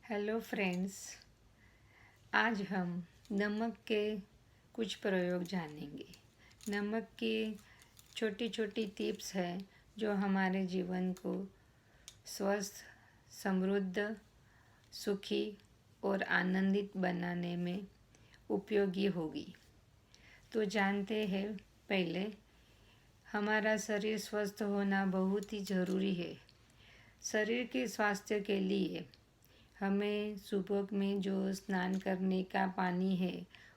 Hello friends. आज हम नमक के कुछ प्रयोग जानेंगे। नमक की छोटी छोटी टिप्स हैं जो हमारे जीवन को स्वस्थ, समृद्ध, सुखी और आनंदित बनाने में उपयोगी होगी। तो जानते हैं, पहले हमारा शरीर स्वस्थ होना बहुत ही ज़रूरी है। शरीर के स्वास्थ्य के लिए हमें सुबह में जो स्नान करने का पानी है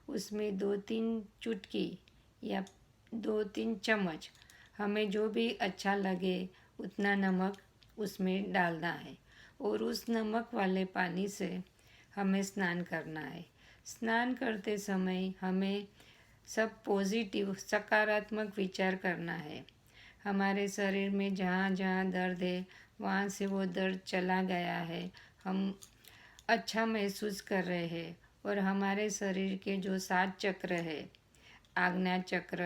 उसमें 2-3 चुटकी या 2-3 चम्मच हमें जो भी अच्छा लगे उतना नमक उसमें डालना है और उस नमक वाले पानी से हमें स्नान करना है। स्नान करते समय हमें सब पॉजिटिव सकारात्मक विचार करना है। हमारे शरीर में जहाँ जहाँ दर्द है वहाँ से वो दर्द चला गया है, हम अच्छा महसूस कर रहे हैं और हमारे शरीर के जो 7 चक्र है, आज्ञा चक्र,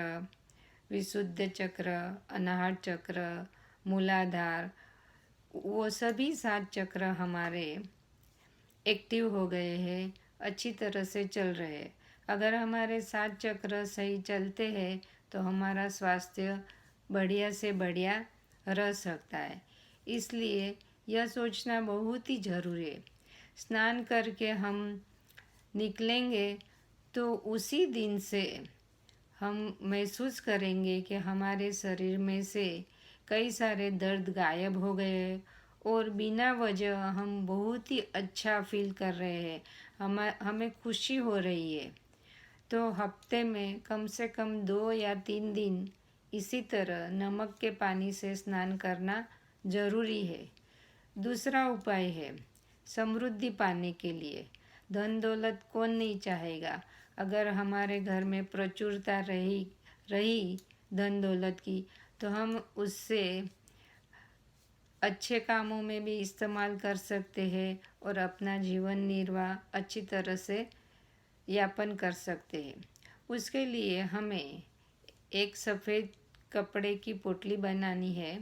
विशुद्ध चक्र, अनाहत चक्र, मूलाधार, वो सभी 7 चक्र हमारे एक्टिव हो गए हैं, अच्छी तरह से चल रहे हैं। अगर हमारे 7 चक्र सही चलते हैं तो हमारा स्वास्थ्य बढ़िया से बढ़िया रह सकता है। इसलिए यह सोचना बहुत ही ज़रूरी है। स्नान करके हम निकलेंगे तो उसी दिन से हम महसूस करेंगे कि हमारे शरीर में से कई सारे दर्द गायब हो गए हैं और बिना वजह हम बहुत ही अच्छा फील कर रहे हैं। हमें खुशी हो रही है। तो हफ्ते में कम से कम 2 या 3 दिन इसी तरह नमक के पानी से स्नान करना ज़रूरी है। दूसरा उपाय है समृद्धि पाने के लिए। धन दौलत कौन नहीं चाहेगा। अगर हमारे घर में प्रचुरता रही धन दौलत की तो हम उससे अच्छे कामों में भी इस्तेमाल कर सकते हैं और अपना जीवन निर्वाह अच्छी तरह से यापन कर सकते हैं। उसके लिए हमें एक सफ़ेद कपड़े की पोटली बनानी है।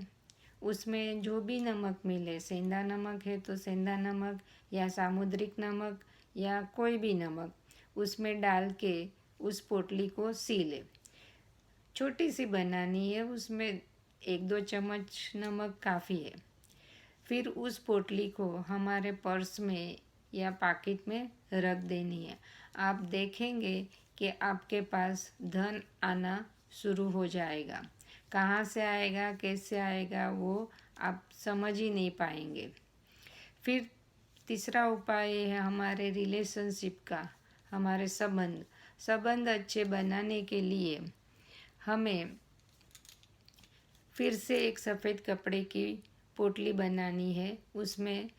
उसमें जो भी नमक मिले, सेंधा नमक है तो सेंधा नमक या सामुद्रिक नमक या कोई भी नमक, उसमें डाल के उस पोटली को सी ले। छोटी सी बनानी है, उसमें 1-2 चम्मच नमक काफ़ी है। फिर उस पोटली को हमारे पर्स में या पॉकेट में रख देनी है। आप देखेंगे कि आपके पास धन आना शुरू हो जाएगा। कहाँ से आएगा, कैसे आएगा, वो आप समझ ही नहीं पाएंगे। फिर तीसरा उपाय है हमारे रिलेशनशिप का, हमारे संबंध अच्छे बनाने के लिए हमें फिर से एक सफ़ेद कपड़े की पोटली बनानी है। उसमें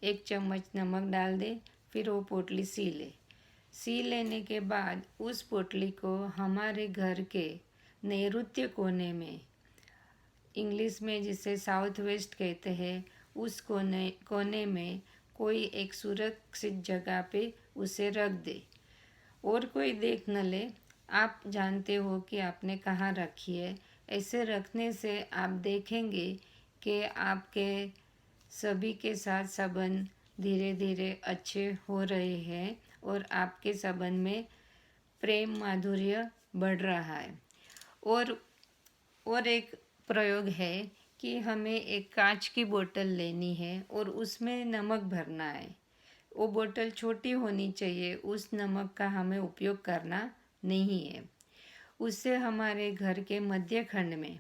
1 चम्मच नमक डाल दे, फिर वो पोटली सी लेने के बाद उस पोटली को हमारे घर के नैऋत्य कोने इंग्लिश में जिसे साउथ वेस्ट कहते हैं, उस कोने में कोई एक सुरक्षित जगह पे उसे रख दे और कोई देख न ले। आप जानते हो कि आपने कहाँ रखी है। ऐसे रखने से आप देखेंगे कि आपके सभी के साथ संबंध धीरे धीरे अच्छे हो रहे हैं और आपके संबंध में प्रेम माधुर्य बढ़ रहा है। और एक प्रयोग है कि हमें एक कांच की बोतल लेनी है और उसमें नमक भरना है। वो बोतल छोटी होनी चाहिए, उस नमक का हमें उपयोग करना नहीं है। उससे हमारे घर के मध्य खंड में,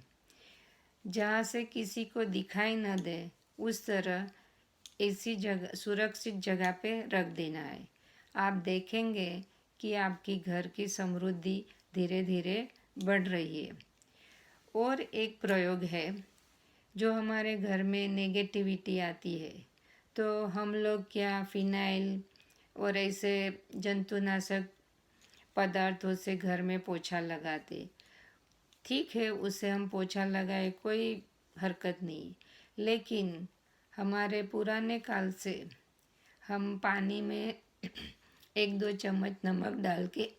जहाँ से किसी को दिखाई न दे, उस तरह ऐसी जगह, सुरक्षित जगह पे रख देना है। आप देखेंगे कि आपकी घर की समृद्धि धीरे धीरे बढ़ रही है। और एक प्रयोग है जो हमारे घर में नेगेटिविटी आती है तो हम लोग क्या फिनाइल और ऐसे जंतुनाशक पदार्थों से घर में पोछा लगाते। ठीक है, उससे हम पोछा लगाए, कोई हरकत नहीं, लेकिन हमारे पुराने काल से हम पानी में 1-2 चम्मच नमक डाल के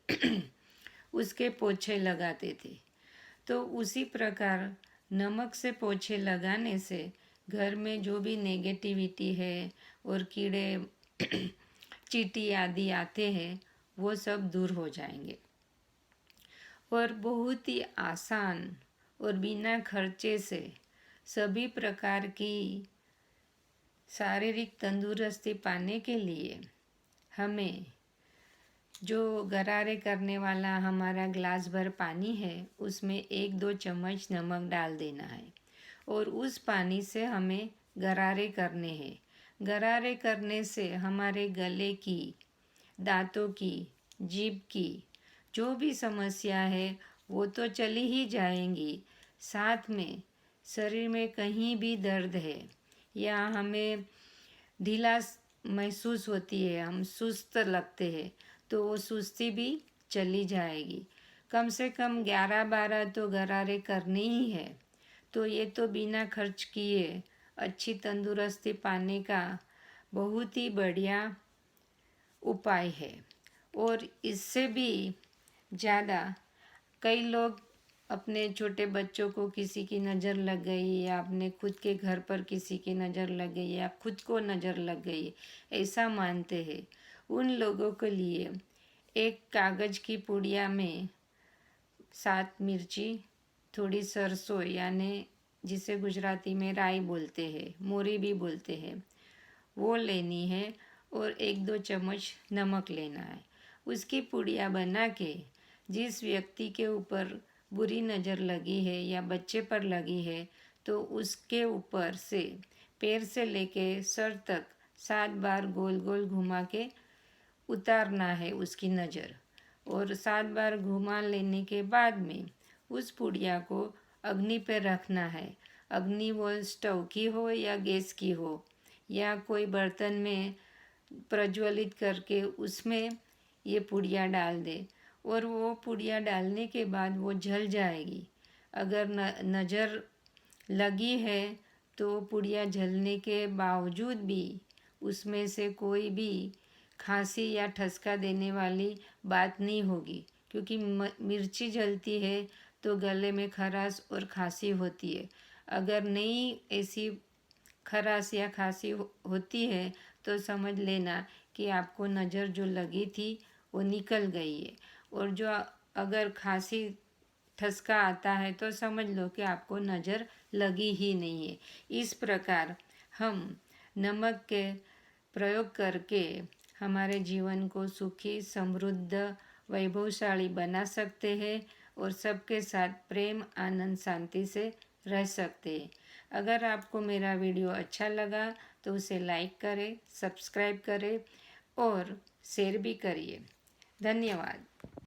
उसके पोछे लगाते थे। तो उसी प्रकार नमक से पोछे लगाने से घर में जो भी नेगेटिविटी है और कीड़े चींटी आदि आते हैं वो सब दूर हो जाएंगे। और बहुत ही आसान और बिना खर्चे से सभी प्रकार की शारीरिक तंदुरुस्ती पाने के लिए हमें जो गरारे करने वाला हमारा ग्लास भर पानी है उसमें 1-2 चम्मच नमक डाल देना है और उस पानी से हमें गरारे करने हैं। गरारे करने से हमारे गले की, दांतों की, जीभ की जो भी समस्या है वो तो चली ही जाएंगी, साथ में शरीर में कहीं भी दर्द है या हमें ढीला महसूस होती है, हम सुस्त लगते हैं, तो वो सुस्ती भी चली जाएगी। कम से कम 11-12 तो गरारे करने ही है। तो ये तो बिना खर्च किए अच्छी तंदुरुस्ती पाने का बहुत ही बढ़िया उपाय है। और इससे भी ज़्यादा कई लोग अपने छोटे बच्चों को किसी की नज़र लग गई या अपने खुद के घर पर किसी की नज़र लग गई या खुद को नज़र लग गई ऐसा मानते हैं, उन लोगों के लिए एक कागज़ की पुड़िया में 7 मिर्ची, थोड़ी सरसों यानी जिसे गुजराती में राई बोलते हैं, मोरी भी बोलते हैं, वो लेनी है और 1-2 चम्मच नमक लेना है। उसकी पुड़िया बना के जिस व्यक्ति के ऊपर बुरी नज़र लगी है या बच्चे पर लगी है तो उसके ऊपर से पैर से लेके सर तक 7 बार गोल गोल घुमा के उतारना है उसकी नज़र। और 7 बार घुमा लेने के बाद में उस पुड़िया को अग्नि पे रखना है। अग्नि वो स्टोव की हो या गैस की हो या कोई बर्तन में प्रज्वलित करके उसमें ये पुड़िया डाल दे और वो पुड़िया डालने के बाद वो जल जाएगी। अगर नज़र लगी है तो पुड़िया जलने के बावजूद भी उसमें से कोई भी खांसी या ठसका देने वाली बात नहीं होगी, क्योंकि मिर्ची जलती है तो गले में खराश और खांसी होती है। अगर नहीं ऐसी खराश या खांसी होती है तो समझ लेना कि आपको नज़र जो लगी थी वो निकल गई है। और जो अगर खांसी ठसका आता है तो समझ लो कि आपको नज़र लगी ही नहीं है। इस प्रकार हम नमक के प्रयोग करके हमारे जीवन को सुखी, समृद्ध, वैभवशाली बना सकते हैं और सबके साथ प्रेम, आनंद, शांति से रह सकते हैं। अगर आपको मेरा वीडियो अच्छा लगा तो उसे लाइक करें, सब्सक्राइब करें और शेयर भी करिए। धन्यवाद।